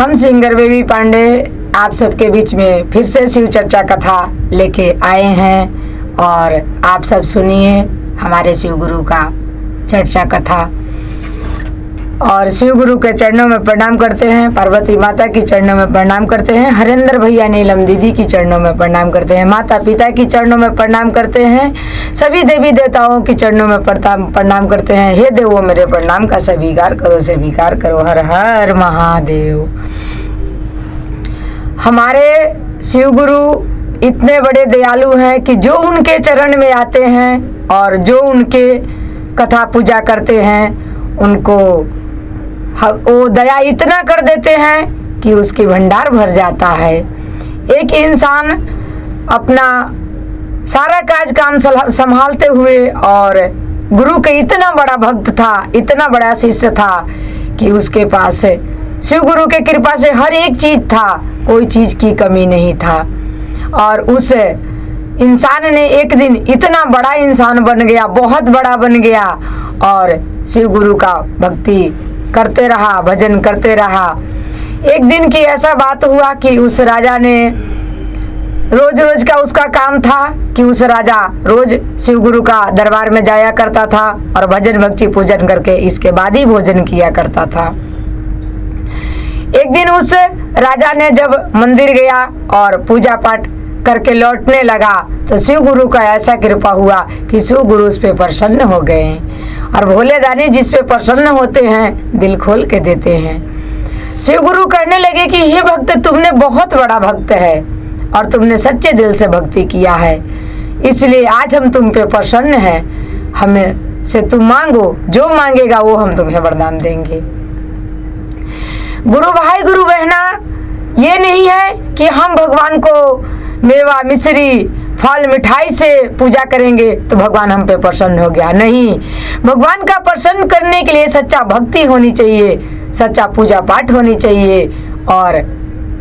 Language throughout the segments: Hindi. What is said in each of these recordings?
हम सिंगर बेबी पांडे आप सबके बीच में फिर से शिव चर्चा कथा लेके आए हैं और आप सब सुनिए हमारे शिव गुरु का चर्चा कथा। और शिव गुरु के चरणों में प्रणाम करते हैं, पार्वती माता की चरणों में प्रणाम करते हैं, हरेंद्र भैया नीलम दीदी की चरणों में प्रणाम करते हैं, माता पिता की चरणों में प्रणाम करते हैं, सभी देवी देवताओं की चरणों में प्रणाम करते हैं। हे देवो मेरे प्रणाम का स्वीकार करो, स्वीकार करो। हर हर महादेव। हमारे शिव गुरु इतने बड़े दयालु हैं कि जो उनके चरण में आते हैं और जो उनके कथा पूजा करते हैं उनको वो दया इतना कर देते हैं कि उसकी भंडार भर जाता है। एक इंसान अपना सारा काज काम संभालते हुए और गुरु के इतना बड़ा भक्त था, इतना बड़ा शिष्य था कि उसके पास शिव गुरु के कृपा से हर एक चीज था, कोई चीज की कमी नहीं था। और उस इंसान ने एक दिन इतना बड़ा इंसान बन गया, बहुत बड़ा बन गया और शिव गुरु का भक्ति करते रहा, भजन करते रहा। एक दिन की ऐसा बात हुआ कि उस राजा ने रोज रोज का उसका काम था कि उस राजा रोज शिव गुरु का दरबार में जाया करता था और भजन भक्ति पूजन करके इसके बाद ही भोजन किया करता था। एक दिन उस राजा ने जब मंदिर गया और पूजा पाठ करके लौटने लगा तो शिव गुरु का ऐसा कृपा हुआ कि शिव गुरु उस पे प्रसन्न हो गए। और भोले दानी जिस पे प्रसन्न होते हैं दिल खोल के देते हैं। शिव गुरु कहने लगे कि हे भक्त, तुमने बहुत बड़ा भक्त है और तुमने सच्चे दिल से भक्ति किया है, इसलिए आज हम तुम पे प्रसन्न हैं। हमें से तुम मांगो, जो मांगेगा वो हम तुम्हें वरदान देंगे। गुरु भाई गुरु बहना, ये नहीं है कि हम भगवान को मेवा मिश्री फल मिठाई से पूजा करेंगे तो भगवान हम पे प्रसन्न हो गया। नहीं, भगवान का प्रसन्न करने के लिए सच्चा भक्ति होनी चाहिए, सच्चा पूजा पाठ होनी चाहिए और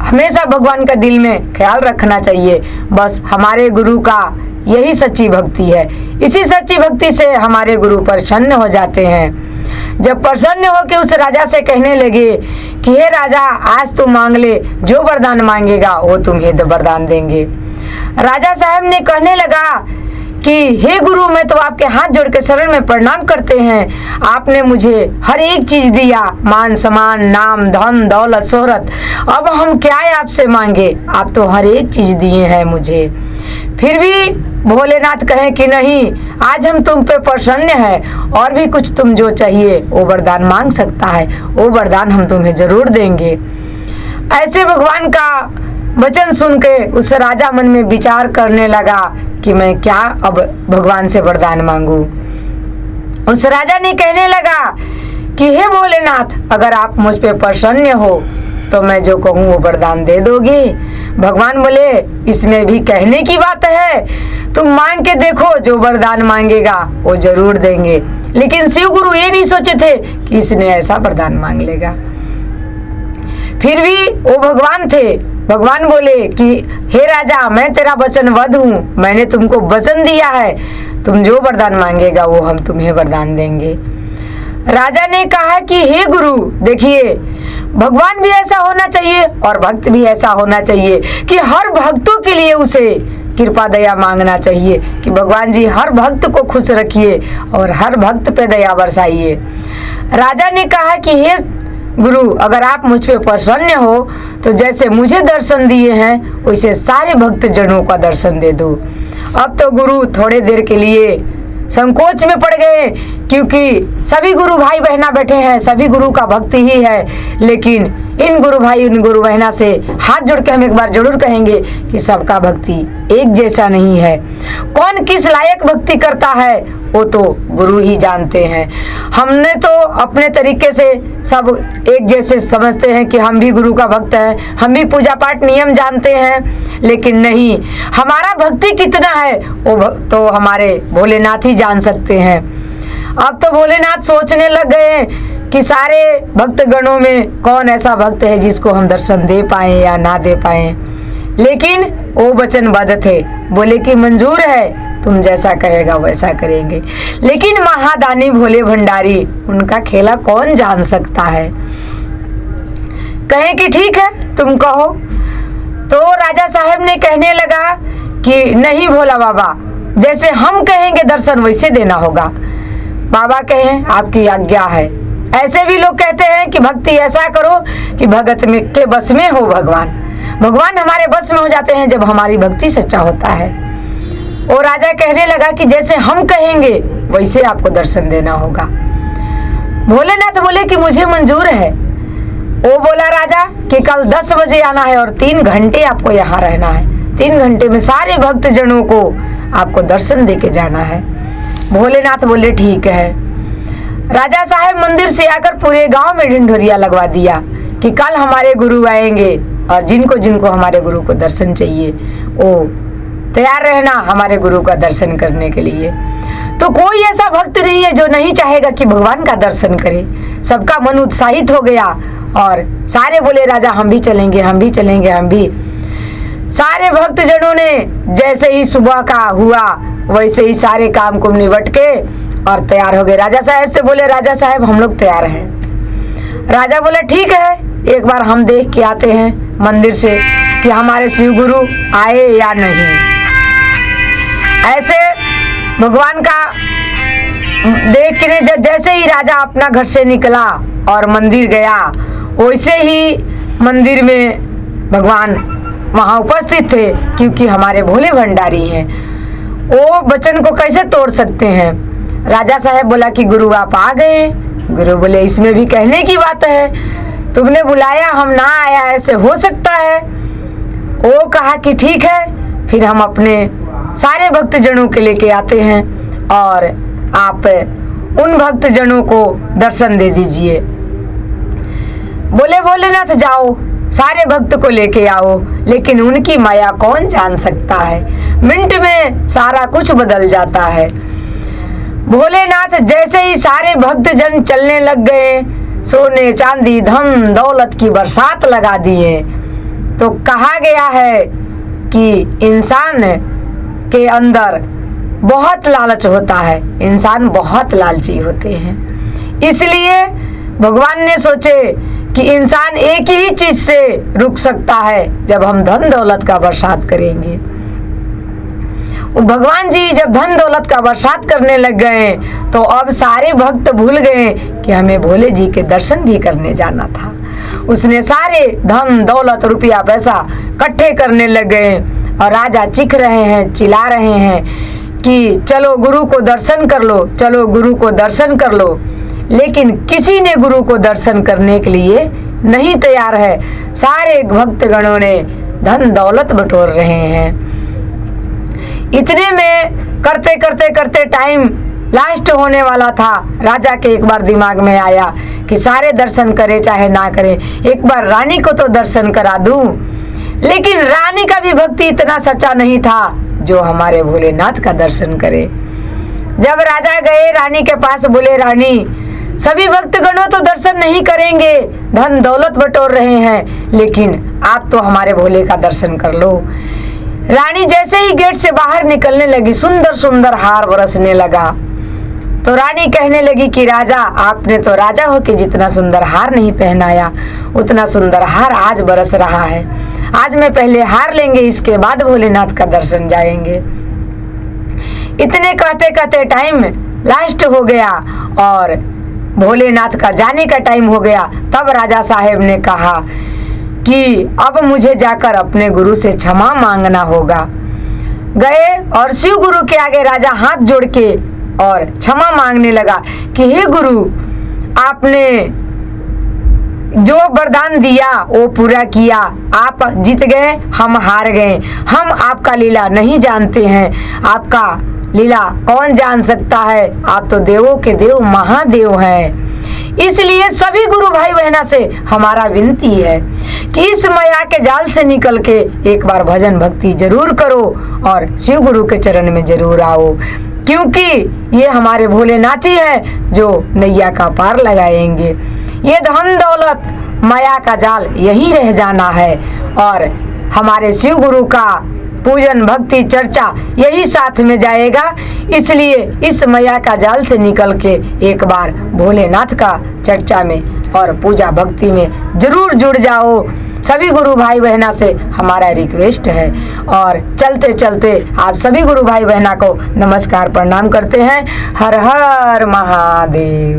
हमेशा भगवान का दिल में ख्याल रखना चाहिए। बस हमारे गुरु का यही सच्ची भक्ति है। इसी सच्ची भक्ति से हमारे गुरु प्रसन्न हो जाते हैं। जब प्रसन्न हो के उस राजा से कहने लगे कि हे राजा, आज तू मांग ले, जो वरदान मांगेगा वो तुम्हें वरदान देंगे। राजा साहब ने कहने लगा कि हे गुरु, मैं तो आपके हाथ जोड़ के शरण में प्रणाम करते हैं। आपने मुझे हर एक चीज दिया, मान सम्मान नाम धन दौलत शोहरत, अब हम क्या आपसे मांगे, आप तो हर एक चीज दिए हैं मुझे। फिर भी भोलेनाथ कहे कि नहीं, आज हम तुम पे प्रसन्न है और भी कुछ तुम जो चाहिए वो वरदान मांग सकता है, वो वरदान हम तुम्हें जरूर देंगे। ऐसे भगवान का वचन सुन के उस राजा मन में विचार करने लगा कि मैं क्या अब भगवान से वरदान मांगू। उस राजा ने कहने लगा कि हे भोलेनाथ, अगर आप मुझ पे प्रसन्न हो तो मैं जो कहूँ वो वरदान दे दोगे। भगवान बोले, इसमें भी कहने की बात है, तुम मांग के देखो, जो वरदान मांगेगा वो जरूर देंगे। लेकिन शिव गुरु ये नहीं सोचे थे कि इसने ऐसा वरदान मांग लेगा। फिर भी वो भगवान थे। भगवान बोले कि हे राजा, मैं तेरा वचनबद्ध हूँ, मैंने तुमको वचन दिया है, तुम जो वरदान मांगेगा वो हम तुम्हें वरदान देंगे। राजा ने कहा कि हे गुरु, देखिए, भगवान भी ऐसा होना चाहिए और भक्त भी ऐसा होना चाहिए कि हर भक्तों के लिए उसे कृपा दया मांगना चाहिए कि भगवान जी हर भक्त को खुश रखिए और हर भक्त पे दया बरसाइए। राजा ने कहा कि हे गुरु, अगर आप मुझ पे प्रसन्न हो तो जैसे मुझे दर्शन दिए हैं वैसे सारे भक्त जनों का दर्शन दे दो। अब तो गुरु थोड़े देर के लिए संकोच में पड़ गए क्योंकि सभी गुरु भाई बहना बैठे हैं, सभी गुरु का भक्ति ही है। लेकिन इन गुरु भाई इन गुरु बहना से हाथ जोड़ के हम एक बार जरूर कहेंगे कि सबका भक्ति एक जैसा नहीं है। कौन किस लायक भक्ति करता है वो तो गुरु ही जानते हैं। हमने तो अपने तरीके से सब एक जैसे समझते हैं कि हम भी गुरु का भक्त हैं, हम भी पूजा पाठ नियम जानते हैं, लेकिन नहीं, हमारा भक्ति कितना है वो तो हमारे भोलेनाथ ही जान सकते हैं। अब तो भोलेनाथ सोचने लग गए कि सारे भक्त गणों में कौन ऐसा भक्त है जिसको हम दर्शन दे पाए या ना दे पाए। लेकिन वो वचनबद्ध थे, बोले कि मंजूर है, तुम जैसा कहेगा वैसा करेंगे। लेकिन महादानी भोले भंडारी, उनका खेला कौन जान सकता है। कहे कि ठीक है तुम कहो। तो राजा साहब ने कहने लगा कि नहीं भोला बाबा, जैसे हम कहेंगे दर्शन वैसे देना होगा। बाबा कहें आपकी आज्ञा है। ऐसे भी लोग कहते हैं कि भक्ति ऐसा करो कि भगत में के बस में हो भगवान। भगवान हमारे बस में हो जाते हैं जब हमारी भक्ति सच्चा होता है। और राजा कहने लगा कि जैसे हम कहेंगे वैसे आपको दर्शन देना होगा। भोलेनाथ बोले कि मुझे मंजूर है। वो बोला राजा कि कल 10 बजे आना है और 3 घंटे आपको यहाँ रहना है। 3 घंटे में सारे भक्त जनों को आपको दर्शन दे के जाना है। भोलेनाथ बोले ठीक है। राजा साहब मंदिर से आकर पूरे गांव में ढिंढोरिया लगवा दिया कि कल हमारे गुरु आएंगे और जिनको जिनको हमारे गुरु को दर्शन चाहिए वो तैयार रहना हमारे गुरु का दर्शन करने के लिए। तो कोई ऐसा भक्त नहीं है जो नहीं चाहेगा कि भगवान का दर्शन करे। सबका मन उत्साहित हो गया और सारे बोले राजा हम भी चलेंगे, हम भी चलेंगे, हम भी। सारे भक्त जनों ने जैसे ही सुबह का हुआ वैसे ही सारे काम को निपट के और तैयार हो गए। राजा साहब से बोले राजा साहब हम लोग तैयार हैं। राजा बोले ठीक है, एक बार हम देख के आते हैं मंदिर से कि हमारे शिव गुरु आए या नहीं। ऐसे भगवान का देख के जैसे ही राजा अपना घर से निकला और मंदिर गया वैसे ही मंदिर में भगवान वहाँ उपस्थित थे, क्योंकि हमारे भोले भंडारी हैं। वो वचन को कैसे तोड़ सकते हैं। राजा साहब बोला कि गुरु आप आ गए। गुरु बोले इसमें भी कहने की बात है, तुमने बुलाया हम ना आया ऐसे हो सकता है। वो कहा कि ठीक है, फिर हम अपने सारे भक्त जनों के लेके आते हैं और आप उन भक्त जनों को दर्शन दे दीजिए। बोले भोलेनाथ जाओ सारे भक्त को लेके आओ, लेकिन उनकी माया कौन जान सकता है, मिनट में सारा कुछ बदल जाता है। भोलेनाथ जैसे ही सारे भक्त जन चलने लग गए, सोने चांदी धन दौलत की बरसात लगा दिए। तो कहा गया है कि इंसान के अंदर बहुत लालच होता है, इंसान बहुत लालची होते हैं। इसलिए भगवान ने सोचे कि इंसान एक ही चीज से रुक सकता है, जब हम धन दौलत का बरसात करेंगे। भगवान जी जब धन दौलत का बरसात करने लग गए तो अब सारे भक्त भूल गए कि हमें भोले जी के दर्शन भी करने जाना था। उसने सारे धन दौलत रुपया पैसा इकट्ठे करने लग गए और राजा चिख रहे हैं, चिल्ला रहे हैं कि चलो गुरु को दर्शन कर लो, चलो गुरु को दर्शन कर लो। लेकिन किसी ने गुरु को दर्शन करने के लिए नहीं तैयार है। सारे भक्तगणों ने धन दौलत बटोर रहे हैं। इतने में करते करते करते टाइम लास्ट होने वाला था। राजा के एक बार दिमाग में आया कि सारे दर्शन करे चाहे ना करे, एक बार रानी को तो दर्शन करा दूं। लेकिन रानी का भी भक्ति इतना सच्चा नहीं था जो हमारे भोलेनाथ का दर्शन करे। जब राजा गए रानी के पास, बोले रानी सभी भक्तगणों तो दर्शन नहीं करेंगे, धन दौलत बटोर रहे हैं, लेकिन आप तो हमारे भोले का दर्शन कर लो। रानी जैसे ही गेट से बाहर निकलने लगी, सुंदर सुंदर हार बरसने लगा। तो रानी कहने लगी कि राजा आपने तो राजा होके जितना सुंदर हार नहीं पहनाया, उतना सुंदर हार आज बरस रहा है। आज मैं पहले हार लेंगे, इसके बाद भोलेनाथ का दर्शन जाएंगे। इतने कहते कहते टाइम लास्ट हो गया और भोलेनाथ का जाने का टाइम हो गया। तब राजा साहेब ने कहा कि अब मुझे जाकर अपने गुरु से क्षमा मांगना होगा। गए और शिव गुरु के आगे राजा हाथ जोड़ के और क्षमा मांगने लगा कि हे गुरु, आपने जो वरदान दिया वो पूरा किया, आप जीत गए, हम हार गए। हम आपका लीला नहीं जानते हैं, आपका लीला कौन जान सकता है, आप तो देवों के देव महादेव हैं। इसलिए सभी गुरु भाई बहना से हमारा विनती है कि इस माया के जाल से निकल के एक बार भजन भक्ति जरूर करो और शिव गुरु के चरण में जरूर आओ, क्योंकि ये हमारे भोलेनाथ ही है जो नैया का पार लगाएंगे। ये धन दौलत माया का जाल यही रह जाना है और हमारे शिव गुरु का पूजन भक्ति चर्चा यही साथ में जाएगा। इसलिए इस मैया का जाल से निकल के एक बार भोलेनाथ का चर्चा में और पूजा भक्ति में जरूर जुड़ जाओ। सभी गुरु भाई बहना से हमारा रिक्वेस्ट है। और चलते चलते आप सभी गुरु भाई बहना को नमस्कार प्रणाम करते हैं। हर हर महादेव।